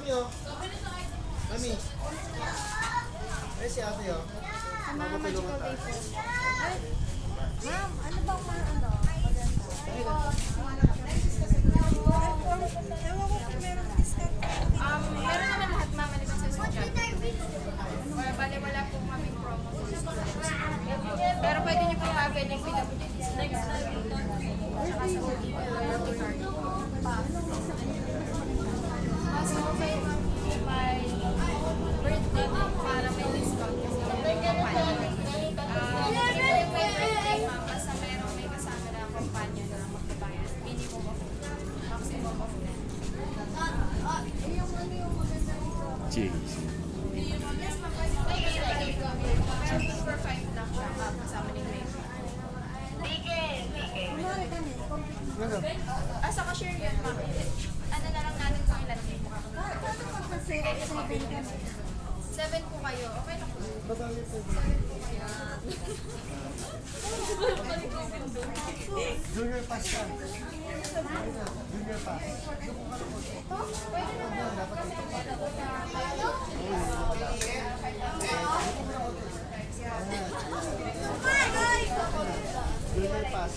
Mami, oh. Mami. Ay, si ate, oh. Mga magical day po. Ay, ma'am, ano bang mga ano? Meron naman lahat mamaliban sa social. Bale, wala pong kaming promo. Pero pwede niyo pong mag-avail ng PWD. Tsaka sa birthday card. Mas okay may birthday para may discount kasi yung company. Hindi po yung may birthday ma'am, basta may kasama na companion na magbabayad. Minimum of maximum of 10. Jeez. For 5 lang siya, kasama ni Grace. Kunwari kami, Ano? Sa ka-share yun, ma'am. Ano na lang natin kung ilan din. paano magkasi 7 kami? 7 po kayo. Okay lang po. Babawi po. Junior pass ka. Junior pass. Junior pass.